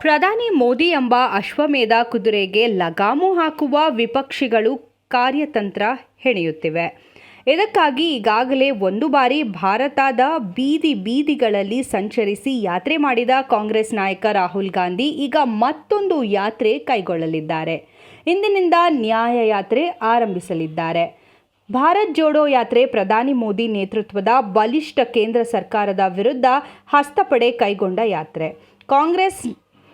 ಪ್ರಧಾನಿ ಮೋದಿ ಎಂಬ ಅಶ್ವಮೇಧ ಕುದುರೆಗೆ ಲಗಾಮು ಹಾಕುವ ವಿಪಕ್ಷಿಗಳು ಕಾರ್ಯತಂತ್ರ ಹೆಣೆಯುತ್ತಿವೆ. ಇದಕ್ಕಾಗಿ ಈಗಾಗಲೇ ಒಂದು ಬಾರಿ ಭಾರತದ ಬೀದಿಗಳಲ್ಲಿ ಸಂಚರಿಸಿ ಯಾತ್ರೆ ಮಾಡಿದ ಕಾಂಗ್ರೆಸ್ ನಾಯಕ ರಾಹುಲ್ ಗಾಂಧಿ ಈಗ ಮತ್ತೊಂದು ಯಾತ್ರೆ ಕೈಗೊಳ್ಳಲಿದ್ದಾರೆ. ಇಂದಿನಿಂದ ನ್ಯಾಯ ಯಾತ್ರೆ ಆರಂಭಿಸಲಿದ್ದಾರೆ. ಭಾರತ್ ಜೋಡೋ ಯಾತ್ರೆ ಪ್ರಧಾನಿ ಮೋದಿ ನೇತೃತ್ವದ ಬಲಿಷ್ಠ ಕೇಂದ್ರ ಸರ್ಕಾರದ ವಿರುದ್ಧ ಹಸ್ತಪಡೆ ಕೈಗೊಂಡ ಯಾತ್ರೆ. ಕಾಂಗ್ರೆಸ್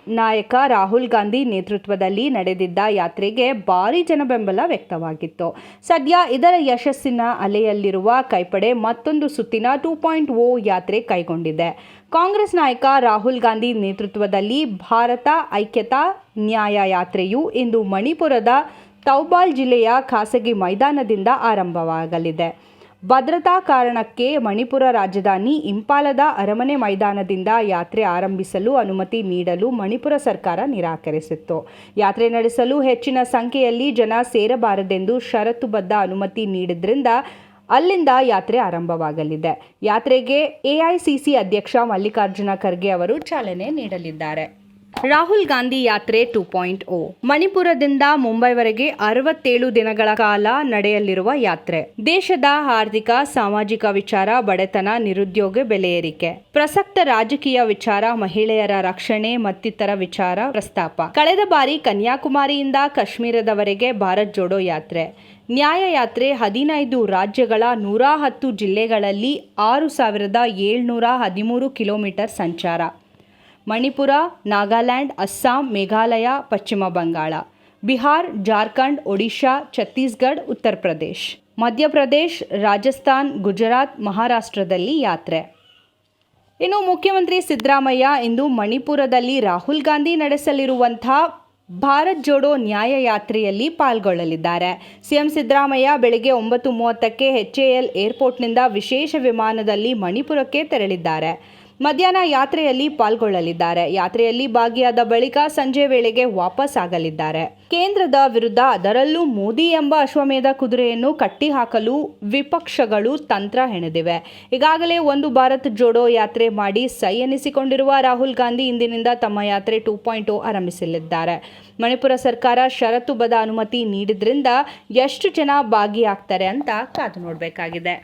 ನಾಯಕ ರಾಹುಲ್ ಗಾಂಧಿ ನೇತೃತ್ವದಲ್ಲಿ ನಡೆದಿದ್ದ ಯಾತ್ರೆಗೆ ಭಾರೀ ಜನಬೆಂಬಲ ವ್ಯಕ್ತವಾಗಿತ್ತು. ಸದ್ಯ ಇದರ ಯಶಸ್ಸಿನ ಅಲೆಯಲ್ಲಿರುವ ಕೈಪಡೆ ಮತ್ತೊಂದು ಸುತ್ತಿನ 2.0 ಯಾತ್ರೆ ಕೈಗೊಂಡಿದೆ. ಕಾಂಗ್ರೆಸ್ ನಾಯಕ ರಾಹುಲ್ ಗಾಂಧಿ ನೇತೃತ್ವದಲ್ಲಿ ಭಾರತ ಐಕ್ಯತಾ ನ್ಯಾಯ ಯಾತ್ರೆಯು ಇಂದು ಮಣಿಪುರದ ತೌಬಾಲ್ ಜಿಲ್ಲೆಯ ಖಾಸಗಿ ಮೈದಾನದಿಂದ ಆರಂಭವಾಗಲಿದೆ. ಭದ್ರತಾ ಕಾರಣಕ್ಕೆ ಮಣಿಪುರ ರಾಜಧಾನಿ ಇಂಫಾಲದ ಅರಮನೆ ಮೈದಾನದಿಂದ ಯಾತ್ರೆ ಆರಂಭಿಸಲು ಅನುಮತಿ ನೀಡಲು ಮಣಿಪುರ ಸರ್ಕಾರ ನಿರಾಕರಿಸಿತ್ತು. ಯಾತ್ರೆ ನಡೆಸಲು ಹೆಚ್ಚಿನ ಸಂಖ್ಯೆಯಲ್ಲಿ ಜನ ಸೇರಬಾರದೆಂದು ಷರತ್ತುಬದ್ಧ ಅನುಮತಿ ನೀಡಿದ್ರಿಂದ ಅಲ್ಲಿಂದ ಯಾತ್ರೆ ಆರಂಭವಾಗಲಿದೆ. ಯಾತ್ರೆಗೆ ಎಐಸಿಸಿ ಅಧ್ಯಕ್ಷ ಮಲ್ಲಿಕಾರ್ಜುನ ಖರ್ಗೆ ಅವರು ಚಾಲನೆ ನೀಡಲಿದ್ದಾರೆ. ರಾಹುಲ್ ಗಾಂಧಿ ಯಾತ್ರೆ 2.0 ಮಣಿಪುರದಿಂದ ಮುಂಬೈವರೆಗೆ 67 ದಿನಗಳ ಕಾಲ ನಡೆಯಲಿರುವ ಯಾತ್ರೆ. ದೇಶದ ಆರ್ಥಿಕ, ಸಾಮಾಜಿಕ ವಿಚಾರ, ಬಡತನ, ನಿರುದ್ಯೋಗ, ಬೆಲೆ ಏರಿಕೆ, ಪ್ರಸಕ್ತ ರಾಜಕೀಯ ವಿಚಾರ, ಮಹಿಳೆಯರ ರಕ್ಷಣೆ ಮತ್ತಿತರ ವಿಚಾರ ಪ್ರಸ್ತಾಪ. ಕಳೆದ ಬಾರಿ ಕನ್ಯಾಕುಮಾರಿಯಿಂದ ಕಾಶ್ಮೀರದವರೆಗೆ ಭಾರತ್ ಜೋಡೋ ಯಾತ್ರೆ. ನ್ಯಾಯ ಯಾತ್ರೆ 15 ರಾಜ್ಯಗಳ 110 ಜಿಲ್ಲೆಗಳಲ್ಲಿ 6,713 ಕಿಲೋಮೀಟರ್ ಸಂಚಾರ. ಮಣಿಪುರ, ನಾಗಾಲ್ಯಾಂಡ್, ಅಸ್ಸಾಂ, ಮೇಘಾಲಯ, ಪಶ್ಚಿಮ ಬಂಗಾಳ, ಬಿಹಾರ್, ಜಾರ್ಖಂಡ್, ಒಡಿಶಾ, ಛತ್ತೀಸ್ಗಢ, ಉತ್ತರ ಪ್ರದೇಶ, ಮಧ್ಯಪ್ರದೇಶ, ರಾಜಸ್ಥಾನ್, ಗುಜರಾತ್, ಮಹಾರಾಷ್ಟ್ರದಲ್ಲಿ ಯಾತ್ರೆ. ಇನ್ನು ಮುಖ್ಯಮಂತ್ರಿ ಸಿದ್ದರಾಮಯ್ಯ ಇಂದು ಮಣಿಪುರದಲ್ಲಿ ರಾಹುಲ್ ಗಾಂಧಿ ನಡೆಸಲಿರುವಂತಹ ಭಾರತ್ ಜೋಡೋ ನ್ಯಾಯ ಯಾತ್ರೆಯಲ್ಲಿ ಪಾಲ್ಗೊಳ್ಳಲಿದ್ದಾರೆ. ಸಿಎಂ ಸಿದ್ದರಾಮಯ್ಯ ಬೆಳಗ್ಗೆ 9:30ಕ್ಕೆ HAL ಏರ್ಪೋರ್ಟ್ನಿಂದ ವಿಶೇಷ ವಿಮಾನದಲ್ಲಿ ಮಣಿಪುರಕ್ಕೆ ತೆರಳಿದ್ದಾರೆ. ಮಧ್ಯಾಹ್ನ ಯಾತ್ರೆಯಲ್ಲಿ ಪಾಲ್ಗೊಳ್ಳಲಿದ್ದಾರೆ. ಯಾತ್ರೆಯಲ್ಲಿ ಭಾಗಿಯಾದ ಬಳಿಕ ಸಂಜೆ ವೇಳೆಗೆ ವಾಪಸ್ ಆಗಲಿದ್ದಾರೆ. ಕೇಂದ್ರದ ವಿರುದ್ಧ, ಅದರಲ್ಲೂ ಮೋದಿ ಎಂಬ ಅಶ್ವಮೇಧ ಕುದುರೆಯನ್ನು ಕಟ್ಟಿಹಾಕಲು ವಿಪಕ್ಷಗಳು ತಂತ್ರ ಹೆಣೆದಿವೆ. ಈಗಾಗಲೇ ಒಂದು ಭಾರತ್ ಜೋಡೋ ಯಾತ್ರೆ ಮಾಡಿ ಸೈ ಎನಿಸಿಕೊಂಡಿರುವ ರಾಹುಲ್ ಗಾಂಧಿ ಇಂದಿನಿಂದ ತಮ್ಮ ಯಾತ್ರೆ 2.0 ಆರಂಭಿಸಲಿದ್ದಾರೆ. ಮಣಿಪುರ ಸರ್ಕಾರ ಷರತ್ತುಬದ್ಧ ಅನುಮತಿ ನೀಡಿದ್ರಿಂದ ಎಷ್ಟು ಜನ ಭಾಗಿಯಾಗ್ತಾರೆ ಅಂತ ಕಾದು ನೋಡಬೇಕಾಗಿದೆ.